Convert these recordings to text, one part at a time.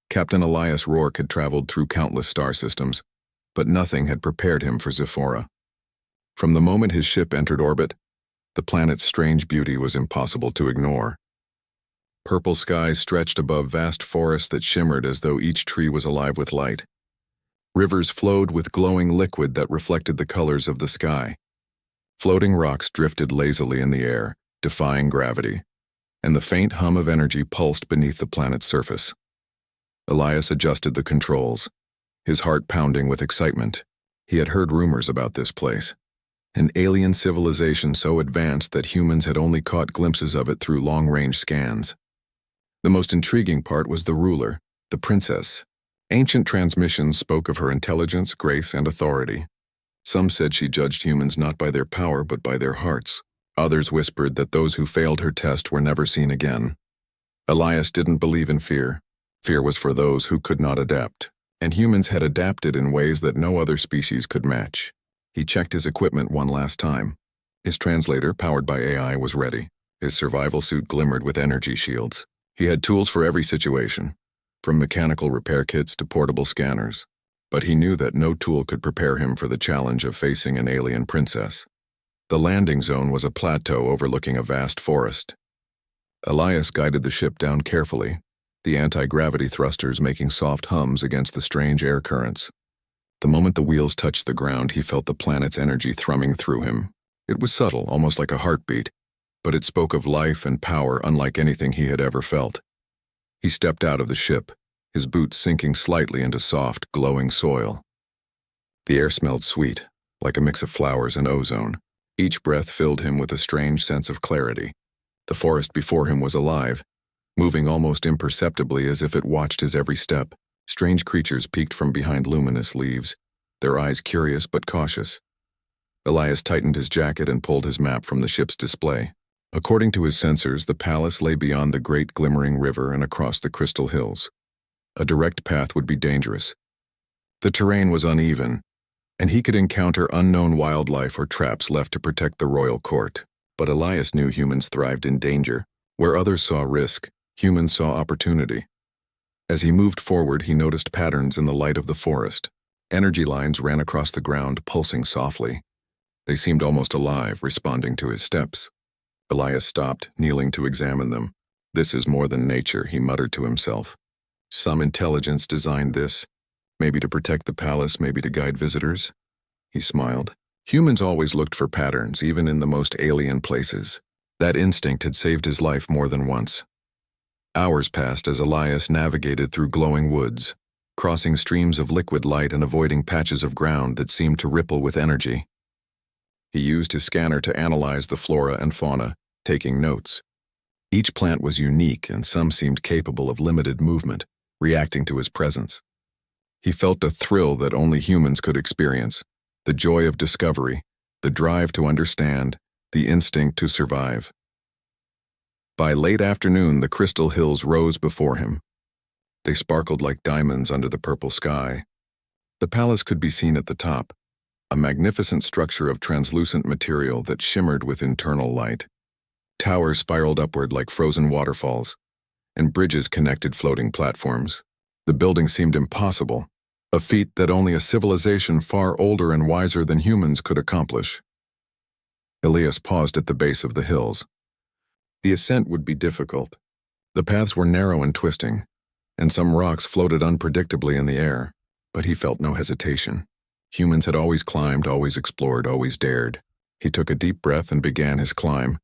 Captain Elias Rourke had traveled through countless star systems, but nothing had prepared him for Zephora. From the moment his ship entered orbit, the planet's strange beauty was impossible to ignore. Purple skies stretched above vast forests that shimmered as though each tree was alive with light. Rivers flowed with glowing liquid that reflected the colors of the sky. Floating rocks drifted lazily in the air, defying gravity, and the faint hum of energy pulsed beneath the planet's surface. Elias adjusted the controls, his heart pounding with excitement. He had heard rumors about this place, an alien civilization so advanced that humans had only caught glimpses of it through long-range scans. The most intriguing part was the ruler, the princess. Ancient transmissions spoke of her intelligence, grace, and authority. Some said she judged humans not by their power but by their hearts. Others whispered that those who failed her test were never seen again. Elias didn't believe in fear. Fear was for those who could not adapt, and humans had adapted in ways that no other species could match. He checked his equipment one last time. His translator, powered by AI, was ready. His survival suit glimmered with energy shields. He had tools for every situation, from mechanical repair kits to portable scanners. But he knew that no tool could prepare him for the challenge of facing an alien princess. The landing zone was a plateau overlooking a vast forest. Elias guided the ship down carefully, the anti-gravity thrusters making soft hums against the strange air currents. The moment the wheels touched the ground, he felt the planet's energy thrumming through him. It was subtle, almost like a heartbeat, but it spoke of life and power unlike anything he had ever felt. He stepped out of the ship, his boots sinking slightly into soft, glowing soil. The air smelled sweet, like a mix of flowers and ozone. Each breath filled him with a strange sense of clarity. The forest before him was alive, moving almost imperceptibly as if it watched his every step. Strange creatures peeked from behind luminous leaves, their eyes curious but cautious. Elias tightened his jacket and pulled his map from the ship's display. According to his sensors, the palace lay beyond the great glimmering river and across the crystal hills. A direct path would be dangerous. The terrain was uneven, and he could encounter unknown wildlife or traps left to protect the royal court. But Elias knew humans thrived in danger. Where others saw risk, humans saw opportunity. As he moved forward, he noticed patterns in the light of the forest. Energy lines ran across the ground, pulsing softly. They seemed almost alive, responding to his steps. Elias stopped, kneeling to examine them. "This is more than nature," he muttered to himself. "Some intelligence designed this, maybe to protect the palace, maybe to guide visitors." He smiled. Humans always looked for patterns, even in the most alien places. That instinct had saved his life more than once. Hours passed as Elias navigated through glowing woods, crossing streams of liquid light and avoiding patches of ground that seemed to ripple with energy. He used his scanner to analyze the flora and fauna, taking notes. Each plant was unique, and some seemed capable of limited movement, reacting to his presence. He felt a thrill that only humans could experience, the joy of discovery, the drive to understand, the instinct to survive. By late afternoon, the crystal hills rose before him. They sparkled like diamonds under the purple sky. The palace could be seen at the top, a magnificent structure of translucent material that shimmered with internal light. Towers spiraled upward like frozen waterfalls, and bridges connected floating platforms. The building seemed impossible, a feat that only a civilization far older and wiser than humans could accomplish. Elias paused at the base of the hills. The ascent would be difficult. The paths were narrow and twisting, and some rocks floated unpredictably in the air, but he felt no hesitation. Humans had always climbed, always explored, always dared. He took a deep breath and began his climb,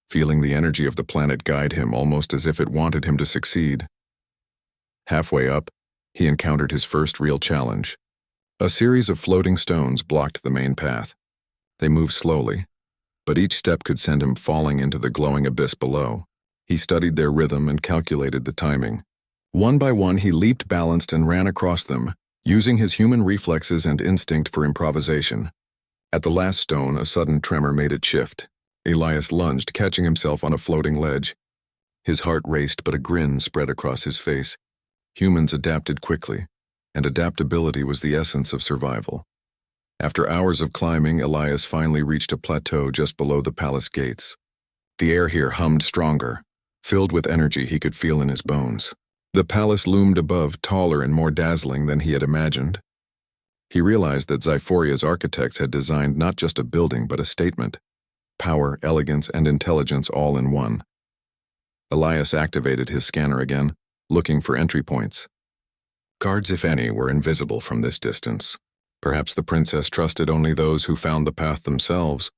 feeling the energy of the planet guide him almost as if it wanted him to succeed. Halfway up, he encountered his first real challenge. A series of floating stones blocked the main path. They moved slowly, but each step could send him falling into the glowing abyss below. He studied their rhythm and calculated the timing. One by one, he leaped balanced and ran across them, using his human reflexes and instinct for improvisation. At the last stone, a sudden tremor made it shift. Elias lunged, catching himself on a floating ledge. His heart raced, but a grin spread across his face. Humans adapted quickly, and adaptability was the essence of survival. After hours of climbing, Elias finally reached a plateau just below the palace gates. The air here hummed stronger, filled with energy he could feel in his bones. The palace loomed above, taller and more dazzling than he had imagined. He realized that Xiphoria's architects had designed not just a building but a statement. Power, elegance, and intelligence all in one. Elias activated his scanner again, looking for entry points. Guards, if any, were invisible from this distance. Perhaps the princess trusted only those who found the path themselves.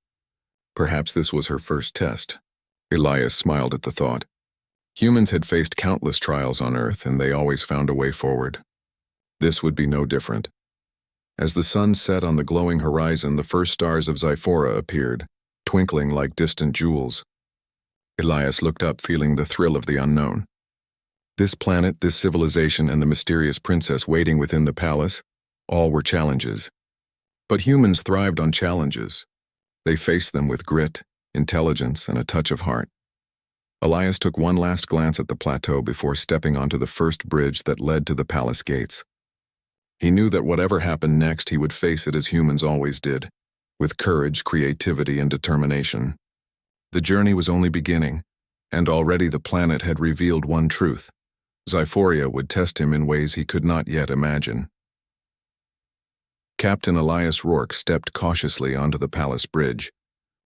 Perhaps this was her first test. Elias smiled at the thought. Humans had faced countless trials on Earth, and they always found a way forward. This would be no different. As the sun set on the glowing horizon, the first stars of Xiphora appeared, twinkling like distant jewels. Elias looked up, feeling the thrill of the unknown. This planet, this civilization, and the mysterious princess waiting within the palace, all were challenges. But humans thrived on challenges. They faced them with grit, intelligence, and a touch of heart. Elias took one last glance at the plateau before stepping onto the first bridge that led to the palace gates. He knew that whatever happened next, he would face it as humans always did, with courage, creativity, and determination. The journey was only beginning, and already the planet had revealed one truth. Xiphoria would test him in ways he could not yet imagine. Captain Elias Rourke stepped cautiously onto the palace bridge.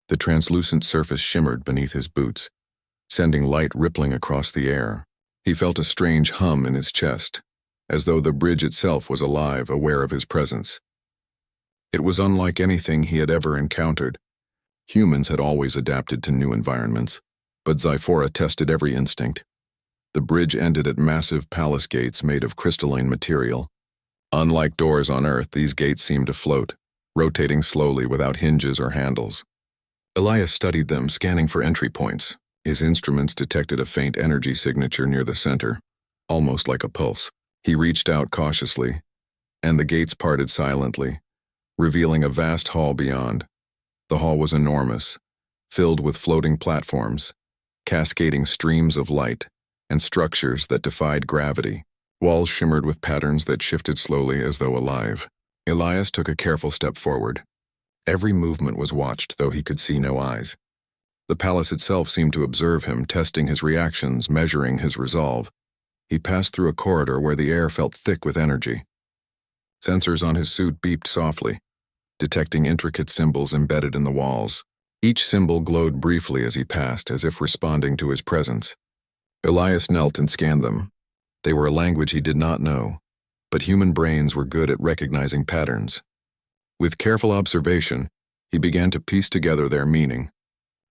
The translucent surface shimmered beneath his boots, sending light rippling across the air. He felt a strange hum in his chest, as though the bridge itself was alive, aware of his presence. It was unlike anything he had ever encountered. Humans had always adapted to new environments, but Xiphora tested every instinct. The bridge ended at massive palace gates made of crystalline material. Unlike doors on Earth, these gates seemed to float, rotating slowly without hinges or handles. Elias studied them, scanning for entry points. His instruments detected a faint energy signature near the center, almost like a pulse. He reached out cautiously, and the gates parted silently, revealing a vast hall beyond. The hall was enormous, filled with floating platforms, cascading streams of light, and structures that defied gravity. Walls shimmered with patterns that shifted slowly as though alive. Elias took a careful step forward. Every movement was watched, though he could see no eyes. The palace itself seemed to observe him, testing his reactions, measuring his resolve. He passed through a corridor where the air felt thick with energy. Sensors on his suit beeped softly, detecting intricate symbols embedded in the walls. Each symbol glowed briefly as he passed, as if responding to his presence. Elias knelt and scanned them. They were a language he did not know, but human brains were good at recognizing patterns. With careful observation, he began to piece together their meaning.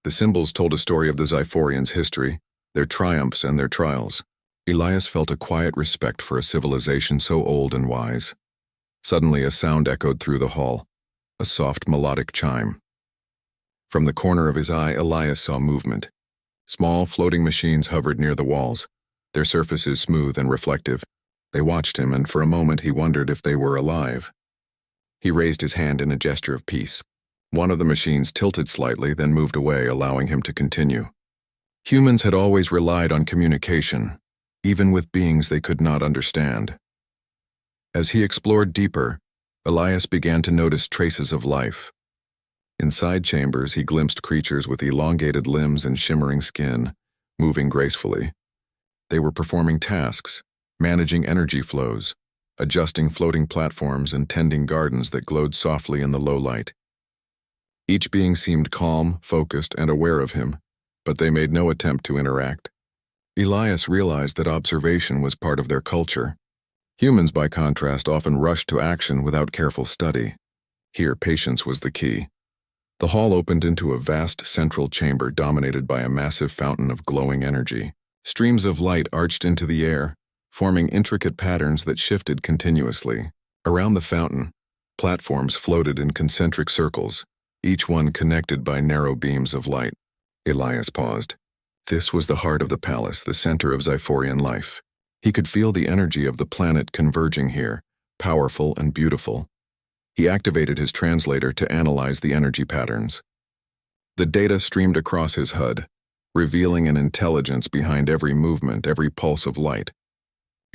The symbols told a story of the Xiphorians' history, their triumphs and their trials. Elias felt a quiet respect for a civilization so old and wise. Suddenly, a sound echoed through the hall, a soft melodic chime. From the corner of his eye, Elias saw movement. Small floating machines hovered near the walls, their surfaces smooth and reflective. They watched him, and for a moment he wondered if they were alive. He raised his hand in a gesture of peace. One of the machines tilted slightly, then moved away, allowing him to continue. Humans had always relied on communication, even with beings they could not understand. As he explored deeper, Elias began to notice traces of life. In side chambers, he glimpsed creatures with elongated limbs and shimmering skin, moving gracefully. They were performing tasks, managing energy flows, adjusting floating platforms, and tending gardens that glowed softly in the low light. Each being seemed calm, focused, and aware of him, but they made no attempt to interact. Elias realized that observation was part of their culture. Humans, by contrast, often rushed to action without careful study. Here, patience was the key. The hall opened into a vast central chamber dominated by a massive fountain of glowing energy. Streams of light arched into the air, forming intricate patterns that shifted continuously. Around the fountain, platforms floated in concentric circles, each one connected by narrow beams of light. Elias paused. This was the heart of the palace, the center of Xiphorian life. He could feel the energy of the planet converging here, powerful and beautiful. He activated his translator to analyze the energy patterns. The data streamed across his HUD, revealing an intelligence behind every movement, every pulse of light.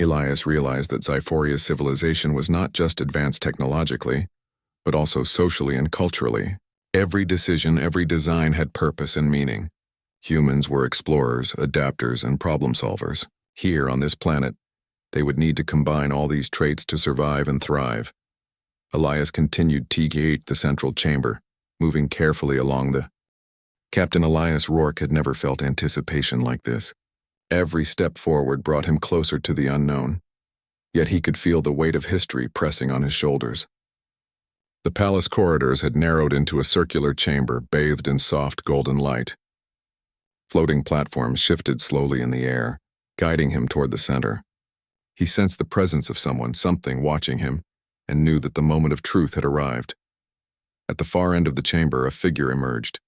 Elias realized that Xiphoria's civilization was not just advanced technologically, but also socially and culturally. Every decision, every design had purpose and meaning. Humans were explorers, adapters, and problem solvers. Here on this planet, They would need to combine all these traits to survive and thrive. Elias continued to gate the central chamber, moving carefully along the... Captain Elias Rourke had never felt anticipation like this. Every step forward brought him closer to the unknown, yet he could feel the weight of history pressing on his shoulders. The palace corridors had narrowed into a circular chamber bathed in soft golden light. Floating platforms shifted slowly in the air, guiding him toward the center. He sensed the presence of something watching him, and knew that the moment of truth had arrived. At the far end of the chamber, a figure emerged.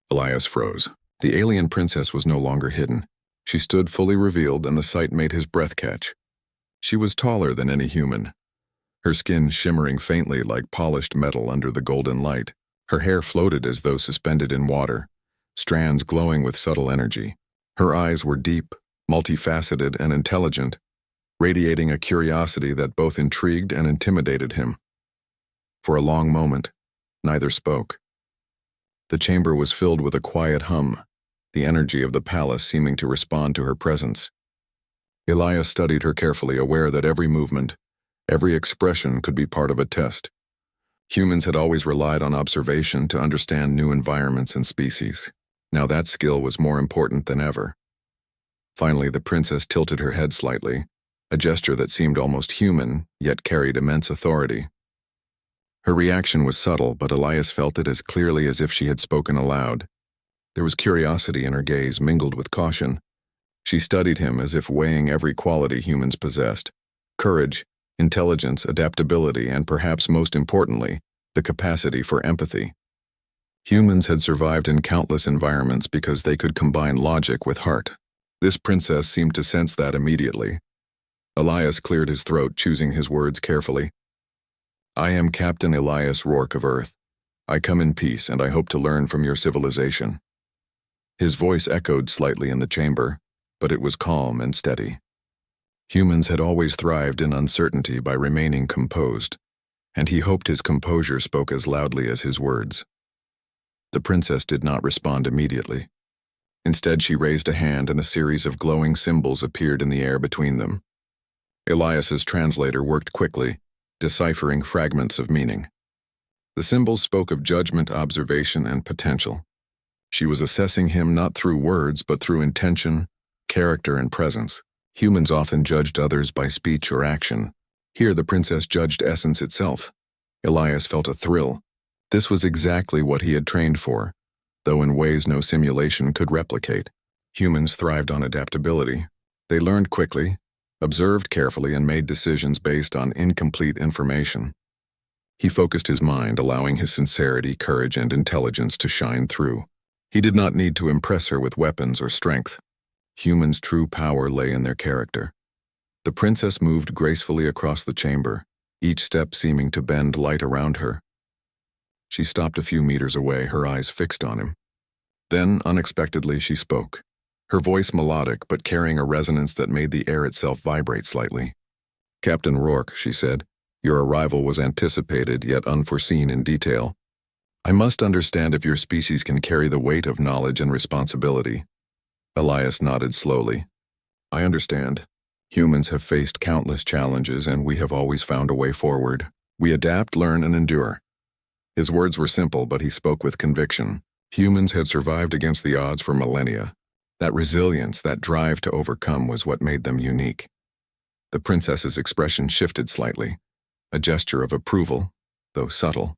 Elias froze. The alien princess was no longer hidden. She stood fully revealed, and the sight made his breath catch. She was taller than any human, her skin shimmering faintly like polished metal under the golden light. Her hair floated as though suspended in water, strands glowing with subtle energy. Her eyes were deep, multifaceted, and intelligent, radiating a curiosity that both intrigued and intimidated him. For a long moment, neither spoke. The chamber was filled with a quiet hum, the energy of the palace seeming to respond to her presence. Elias studied her carefully, aware that every movement, every expression could be part of a test. Humans had always relied on observation to understand new environments and species. Now that skill was more important than ever. Finally, the princess tilted her head slightly, a gesture that seemed almost human, yet carried immense authority. Her reaction was subtle, but Elias felt it as clearly as if she had spoken aloud. There was curiosity in her gaze, mingled with caution. She studied him as if weighing every quality humans possessed: courage, intelligence, adaptability, and perhaps most importantly, the capacity for empathy. Humans had survived in countless environments because they could combine logic with heart. This princess seemed to sense that immediately. Elias cleared his throat, choosing his words carefully. "I am Captain Elias Rourke of Earth. I come in peace, and I hope to learn from your civilization." His voice echoed slightly in the chamber, but it was calm and steady. Humans had always thrived in uncertainty by remaining composed, and he hoped his composure spoke as loudly as his words. The princess did not respond immediately. Instead, she raised a hand, and a series of glowing symbols appeared in the air between them. Elias's translator worked quickly, deciphering fragments of meaning. The symbols spoke of judgment, observation, and potential. She was assessing him not through words, but through intention, character, and presence. Humans often judged others by speech or action. Here, the princess judged essence itself. Elias felt a thrill. This was exactly what he had trained for, though in ways no simulation could replicate. Humans thrived on adaptability. They learned quickly, observed carefully, and made decisions based on incomplete information. He focused his mind, allowing his sincerity, courage, and intelligence to shine through. He did not need to impress her with weapons or strength. Humans' true power lay in their character. The princess moved gracefully across the chamber, each step seeming to bend light around her. She stopped a few meters away, her eyes fixed on him. Then, unexpectedly, she spoke, her voice melodic but carrying a resonance that made the air itself vibrate slightly. "Captain Rourke," she said, "your arrival was anticipated yet unforeseen in detail. I must understand if your species can carry the weight of knowledge and responsibility." Elias nodded slowly. "I understand. Humans have faced countless challenges, and we have always found a way forward. We adapt, learn, and endure." His words were simple, but he spoke with conviction. Humans had survived against the odds for millennia. That resilience, that drive to overcome was what made them unique. The princess's expression shifted slightly, a gesture of approval, though subtle.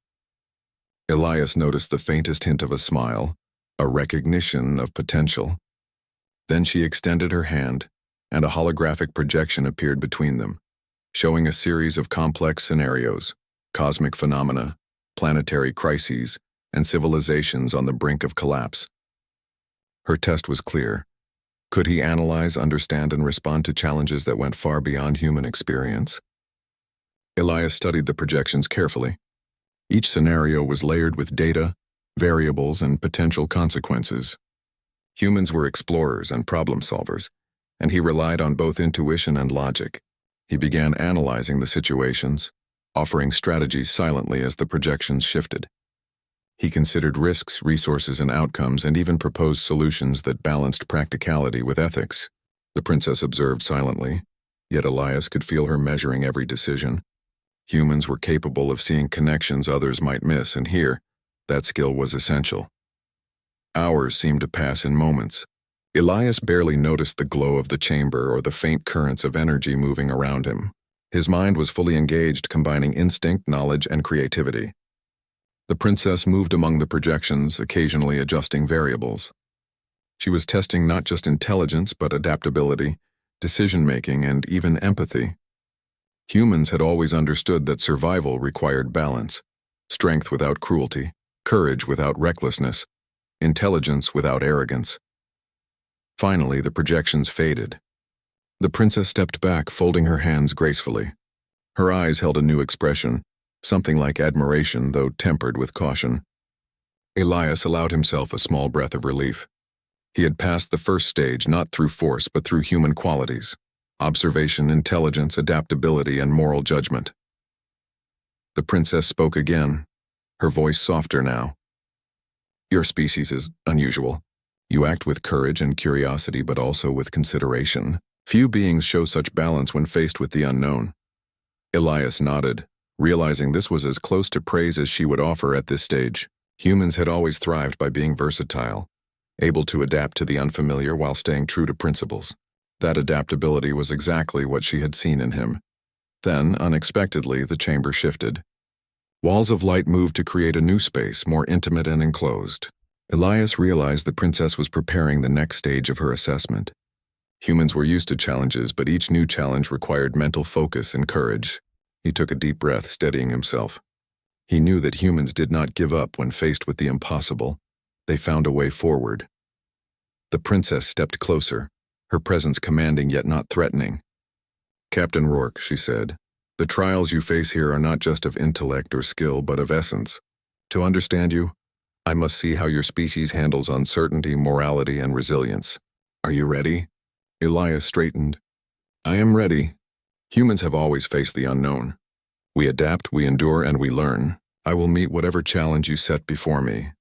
Elias noticed the faintest hint of a smile, a recognition of potential. Then she extended her hand, and a holographic projection appeared between them, showing a series of complex scenarios, cosmic phenomena, planetary crises, and civilizations on the brink of collapse. Her test was clear. Could he analyze, understand, and respond to challenges that went far beyond human experience? Elias studied the projections carefully. Each scenario was layered with data, variables, and potential consequences. Humans were explorers and problem solvers, and he relied on both intuition and logic. He began analyzing the situations, offering strategies silently as the projections shifted. He considered risks, resources, and outcomes, and even proposed solutions that balanced practicality with ethics. The princess observed silently, Yet Elias could feel her measuring every decision. Humans were capable of seeing connections others might miss, and here, that skill was essential. Hours seemed to pass in moments. Elias barely noticed the glow of the chamber or the faint currents of energy moving around him. His mind was fully engaged, combining instinct, knowledge, and creativity. The princess moved among the projections, occasionally adjusting variables. She was testing not just intelligence, but adaptability, decision-making, and even empathy. Humans had always understood that survival required balance, strength without cruelty, courage without recklessness, intelligence without arrogance. Finally, the projections faded. The princess stepped back, folding her hands gracefully. Her eyes held a new expression, something like admiration, though tempered with caution. Elias allowed himself a small breath of relief. He had passed the first stage not through force but through human qualities: observation, intelligence, adaptability, and moral judgment. The princess spoke again, her voice softer now. "Your species is unusual. You act with courage and curiosity, but also with consideration. Few beings show such balance when faced with the unknown." Elias nodded, realizing this was as close to praise as she would offer at this stage. Humans had always thrived by being versatile, able to adapt to the unfamiliar while staying true to principles. That adaptability was exactly what she had seen in him. Then, unexpectedly, the chamber shifted. Walls of light moved to create a new space, more intimate and enclosed. Elias realized the princess was preparing the next stage of her assessment. Humans were used to challenges, but each new challenge required mental focus and courage. He took a deep breath, steadying himself. He knew that humans did not give up when faced with the impossible. They found a way forward. The princess stepped closer, her presence commanding yet not threatening. "Captain Rourke," she said, "the trials you face here are not just of intellect or skill, but of essence. To understand you, I must see how your species handles uncertainty, morality, and resilience. Are you ready?" Elias straightened. "I am ready. Humans have always faced the unknown. We adapt, we endure, and we learn. I will meet whatever challenge you set before me."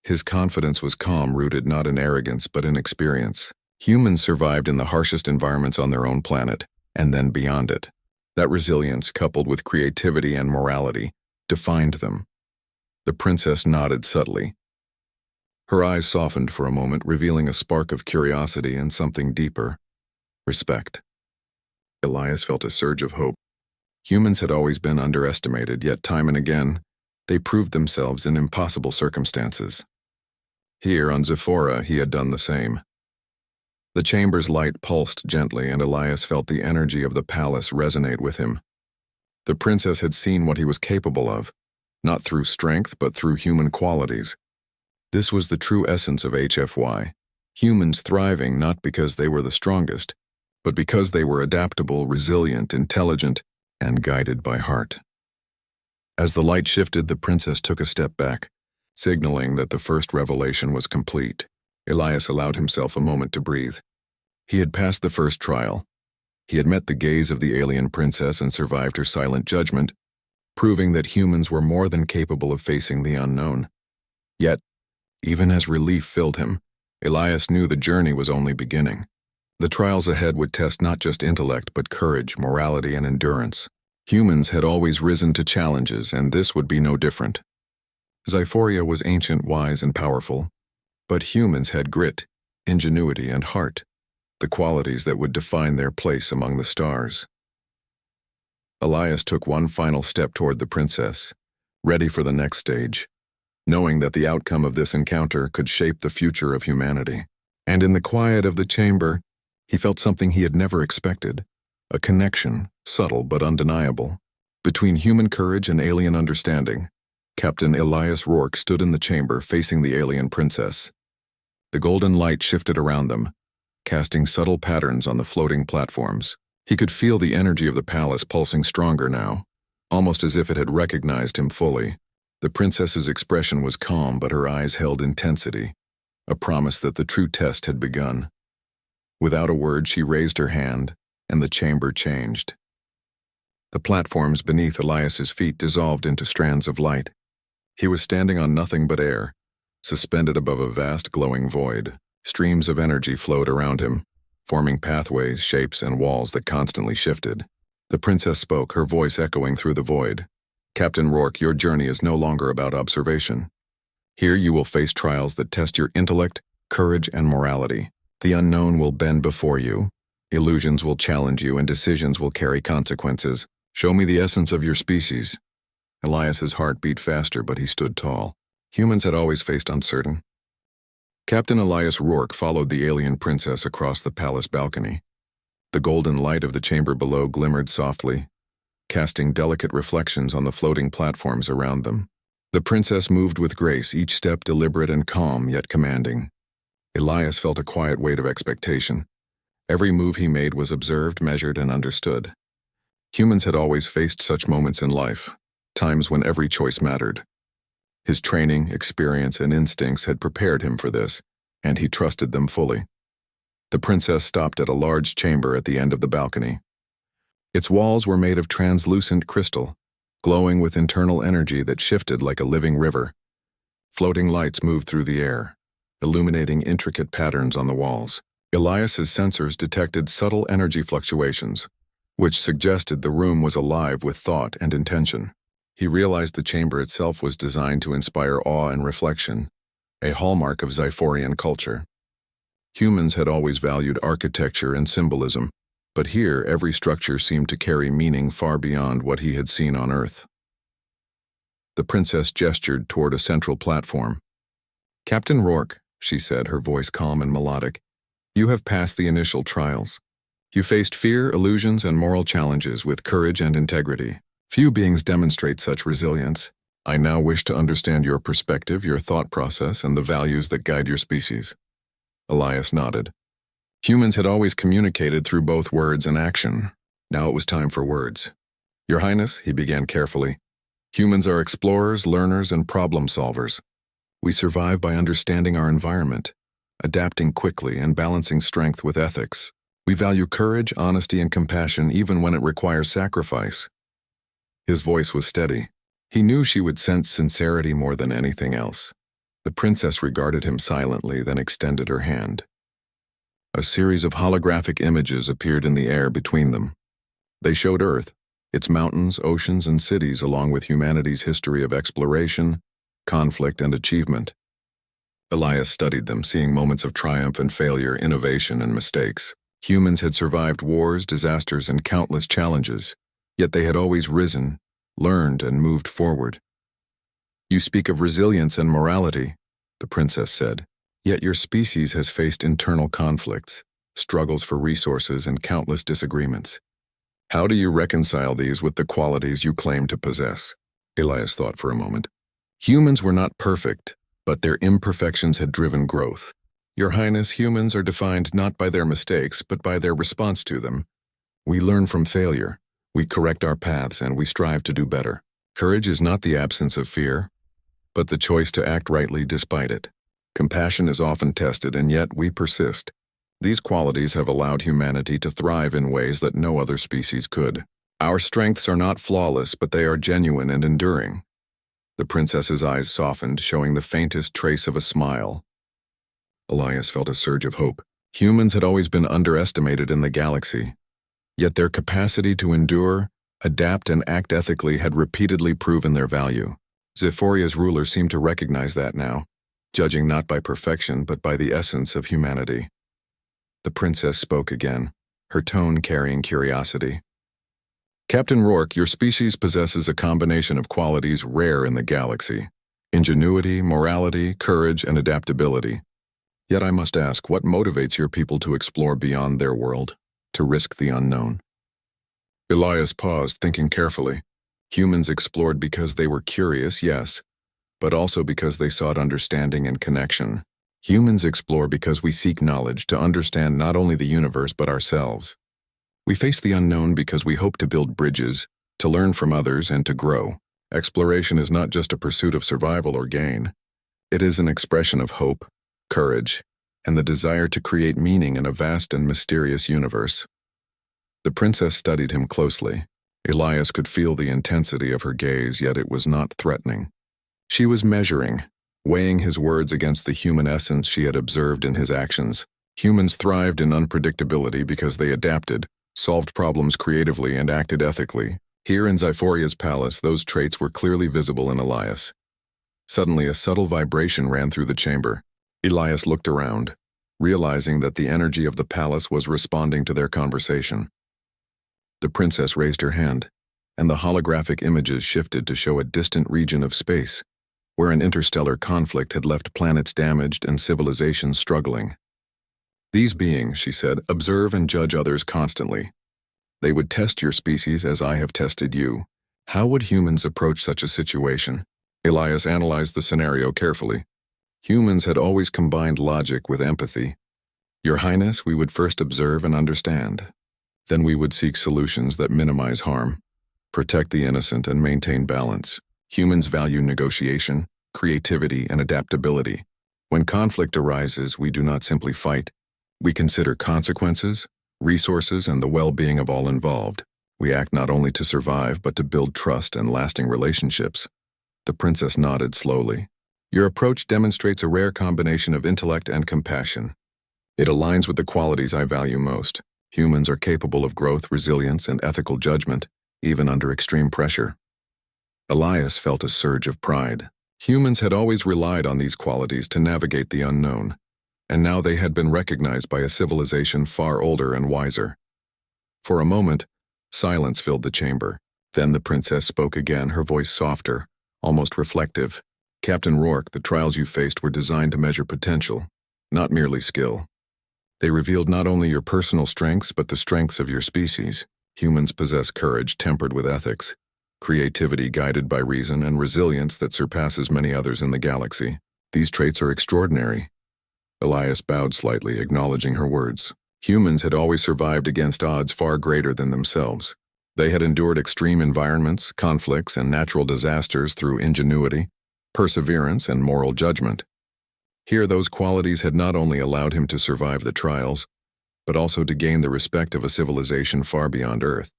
His confidence was calm, rooted not in arrogance, but in experience. Humans survived in the harshest environments on their own planet, and then beyond it. That resilience, coupled with creativity and morality, defined them. The princess nodded subtly. Her eyes softened for a moment, revealing a spark of curiosity and something deeper: respect. Elias felt a surge of hope. Humans had always been underestimated, yet time and again, they proved themselves in impossible circumstances. Here on Zephora, he had done the same. The chamber's light pulsed gently, and Elias felt the energy of the palace resonate with him. The princess had seen what he was capable of, not through strength, but through human qualities. This was the true essence of HFY, humans thriving not because they were the strongest, but because they were adaptable, resilient, intelligent, and guided by heart. As the light shifted, the princess took a step back, signaling that the first revelation was complete. Elias allowed himself a moment to breathe. He had passed the first trial. He had met the gaze of the alien princess and survived her silent judgment, proving that humans were more than capable of facing the unknown. Yet, even as relief filled him, Elias knew the journey was only beginning. The trials ahead would test not just intellect, but courage, morality, and endurance. Humans had always risen to challenges, and this would be no different. Zyphoria was ancient, wise, and powerful, but humans had grit, ingenuity, and heart, the qualities that would define their place among the stars. Elias took one final step toward the princess, ready for the next stage, knowing that the outcome of this encounter could shape the future of humanity. And in the quiet of the chamber, he felt something he had never expected: a connection, subtle but undeniable, between human courage and alien understanding. Captain Elias Rourke stood in the chamber facing the alien princess. The golden light shifted around them, casting subtle patterns on the floating platforms. He could feel the energy of the palace pulsing stronger now, almost as if it had recognized him fully. The princess's expression was calm, but her eyes held intensity, a promise that the true test had begun. Without a word, she raised her hand, and the chamber changed. The platforms beneath Elias's feet dissolved into strands of light. He was standing on nothing but air, suspended above a vast glowing void. Streams of energy flowed around him, forming pathways, shapes, and walls that constantly shifted. The princess spoke, her voice echoing through the void. "Captain Rourke, your journey is no longer about observation. Here you will face trials that test your intellect, courage, and morality. The unknown will bend before you. Illusions will challenge you, and decisions will carry consequences. Show me the essence of your species." Elias's heart beat faster, but he stood tall. Humans had always faced uncertain. Captain Elias Rourke followed the alien princess across the palace balcony. The golden light of the chamber below glimmered softly, casting delicate reflections on the floating platforms around them. The princess moved with grace, each step deliberate and calm, yet commanding. Elias felt a quiet weight of expectation. Every move he made was observed, measured, and understood. Humans had always faced such moments in life, times when every choice mattered. His training, experience, and instincts had prepared him for this, and he trusted them fully. The princess stopped at a large chamber at the end of the balcony. Its walls were made of translucent crystal, glowing with internal energy that shifted like a living river. Floating lights moved through the air, illuminating intricate patterns on the walls. Elias's sensors detected subtle energy fluctuations, which suggested the room was alive with thought and intention. He realized the chamber itself was designed to inspire awe and reflection, a hallmark of Xiphorian culture. Humans had always valued architecture and symbolism, but here every structure seemed to carry meaning far beyond what he had seen on Earth. The princess gestured toward a central platform. "Captain Rourke," she said, her voice calm and melodic, "you have passed the initial trials. You faced fear, illusions, and moral challenges with courage and integrity. Few beings demonstrate such resilience. I now wish to understand your perspective, your thought process, and the values that guide your species." Elias nodded. Humans had always communicated through both words and action. Now it was time for words. "Your Highness," he began carefully, "humans are explorers, learners, and problem solvers. We survive by understanding our environment, adapting quickly, and balancing strength with ethics. We value courage, honesty, and compassion even when it requires sacrifice." His voice was steady. He knew she would sense sincerity more than anything else. The princess regarded him silently, then extended her hand. A series of holographic images appeared in the air between them. They showed Earth, its mountains, oceans, and cities, along with humanity's history of exploration, conflict, and achievement. Elias studied them, seeing moments of triumph and failure, innovation and mistakes. Humans had survived wars, disasters, and countless challenges, yet they had always risen, learned, and moved forward. "You speak of resilience and morality," the princess said, "yet your species has faced internal conflicts, struggles for resources, and countless disagreements. How do you reconcile these with the qualities you claim to possess?" Elias thought for a moment. "Humans were not perfect, but their imperfections had driven growth. Your Highness, humans are defined not by their mistakes, but by their response to them. We learn from failure, we correct our paths, and we strive to do better. Courage is not the absence of fear, but the choice to act rightly despite it. Compassion is often tested, and yet we persist. These qualities have allowed humanity to thrive in ways that no other species could. Our strengths are not flawless, but they are genuine and enduring." The princess's eyes softened, showing the faintest trace of a smile. Elias felt a surge of hope. Humans had always been underestimated in the galaxy, yet their capacity to endure, adapt, and act ethically had repeatedly proven their value. Xiphoria's rulers seemed to recognize that now, judging not by perfection but by the essence of humanity. The princess spoke again, her tone carrying curiosity. "Captain Rourke, your species possesses a combination of qualities rare in the galaxy: ingenuity, morality, courage, and adaptability. Yet I must ask, what motivates your people to explore beyond their world, to risk the unknown?" Elias paused, thinking carefully. Humans explored because they were curious, yes, but also because they sought understanding and connection. Humans explore because we seek knowledge to understand not only the universe but ourselves. We face the unknown because we hope to build bridges, to learn from others, and to grow. Exploration is not just a pursuit of survival or gain. It is an expression of hope, courage, and the desire to create meaning in a vast and mysterious universe. The princess studied him closely. Elias could feel the intensity of her gaze, yet it was not threatening. She was measuring, weighing his words against the human essence she had observed in his actions. Humans thrived in unpredictability because they adapted, solved problems creatively, and acted ethically. Here in Xiphoria's palace, those traits were clearly visible in Elias. Suddenly, a subtle vibration ran through the chamber. Elias looked around, realizing that the energy of the palace was responding to their conversation. The princess raised her hand, and the holographic images shifted to show a distant region of space, where an interstellar conflict had left planets damaged and civilizations struggling. "These beings," she said, "observe and judge others constantly. They would test your species as I have tested you. How would humans approach such a situation?" Elias analyzed the scenario carefully. Humans had always combined logic with empathy. "Your Highness, we would first observe and understand. Then we would seek solutions that minimize harm, protect the innocent, and maintain balance. Humans value negotiation, creativity, and adaptability. When conflict arises, we do not simply fight. We consider consequences, resources, and the well-being of all involved. We act not only to survive, but to build trust and lasting relationships." The princess nodded slowly. "Your approach demonstrates a rare combination of intellect and compassion. It aligns with the qualities I value most. Humans are capable of growth, resilience, and ethical judgment, even under extreme pressure." Elias felt a surge of pride. Humans had always relied on these qualities to navigate the unknown, and now they had been recognized by a civilization far older and wiser. For a moment, silence filled the chamber. Then the princess spoke again, her voice softer, almost reflective. "Captain Rourke, the trials you faced were designed to measure potential, not merely skill. They revealed not only your personal strengths, but the strengths of your species. Humans possess courage tempered with ethics, creativity guided by reason, and resilience that surpasses many others in the galaxy. These traits are extraordinary." Elias bowed slightly, acknowledging her words. Humans had always survived against odds far greater than themselves. They had endured extreme environments, conflicts, and natural disasters through ingenuity, perseverance, and moral judgment. Here, those qualities had not only allowed him to survive the trials, but also to gain the respect of a civilization far beyond Earth.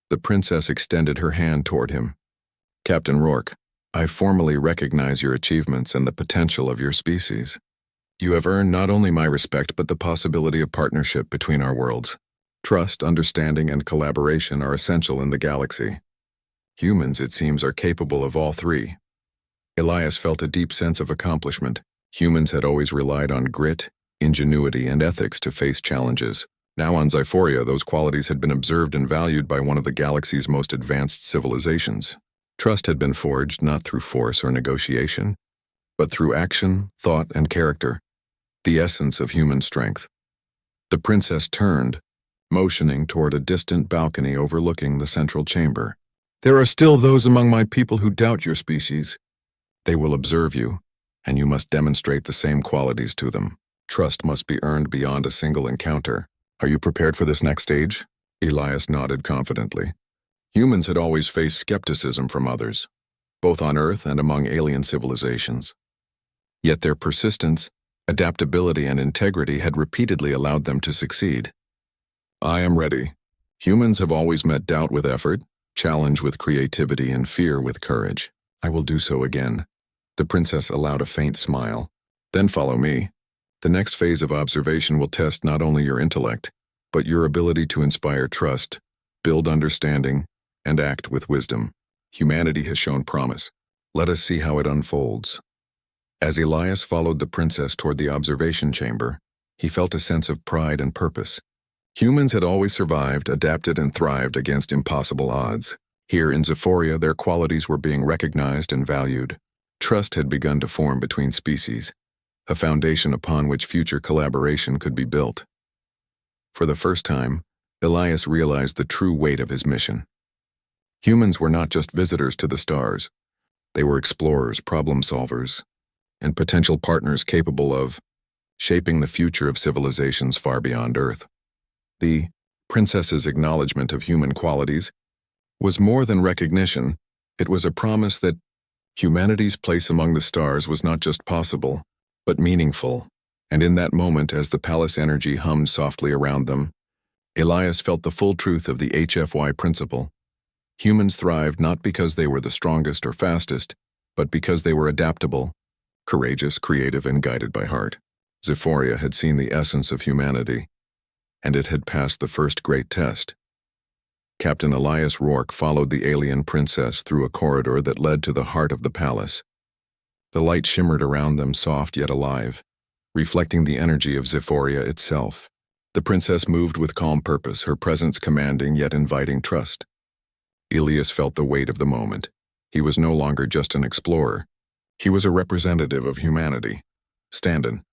The princess extended her hand toward him. "Captain Rourke, I formally recognize your achievements and the potential of your species. You have earned not only my respect, but the possibility of partnership between our worlds. Trust, understanding, and collaboration are essential in the galaxy. Humans, it seems, are capable of all three." Elias felt a deep sense of accomplishment. Humans had always relied on grit, ingenuity, and ethics to face challenges. Now on Xiphoria, those qualities had been observed and valued by one of the galaxy's most advanced civilizations. Trust had been forged not through force or negotiation, but through action, thought, and character, the essence of human strength. The princess turned, motioning toward a distant balcony overlooking the central chamber. "There are still those among my people who doubt your species. They will observe you, and you must demonstrate the same qualities to them. Trust must be earned beyond a single encounter. Are you prepared for this next stage?" Elias nodded confidently. Humans had always faced skepticism from others, both on Earth and among alien civilizations. Yet their persistence, adaptability, and integrity had repeatedly allowed them to succeed. "I am ready. Humans have always met doubt with effort, challenge with creativity, and fear with courage. I will do so again." The princess allowed a faint smile. "Then follow me. The next phase of observation will test not only your intellect, but your ability to inspire trust, build understanding, and act with wisdom. Humanity has shown promise. Let us see how it unfolds." As Elias followed the princess toward the observation chamber, he felt a sense of pride and purpose. Humans had always survived, adapted, and thrived against impossible odds. Here in Xiphoria, their qualities were being recognized and valued. Trust had begun to form between species, a foundation upon which future collaboration could be built. For the first time, Elias realized the true weight of his mission. Humans were not just visitors to the stars. They were explorers, problem solvers, and potential partners capable of shaping the future of civilizations far beyond Earth. The princess's acknowledgement of human qualities was more than recognition. It was a promise that humanity's place among the stars was not just possible, but meaningful. And in that moment, as the palace energy hummed softly around them, Elias felt the full truth of the HFY principle. Humans thrived not because they were the strongest or fastest, but because they were adaptable, courageous, creative, and guided by heart. Zephoria had seen the essence of humanity, and it had passed the first great test. Captain Elias Rourke followed the alien princess through a corridor that led to the heart of the palace. The light shimmered around them, soft yet alive, reflecting the energy of Zephoria itself. The princess moved with calm purpose, her presence commanding yet inviting trust. Elias felt the weight of the moment. He was no longer just an explorer. He was a representative of humanity, standing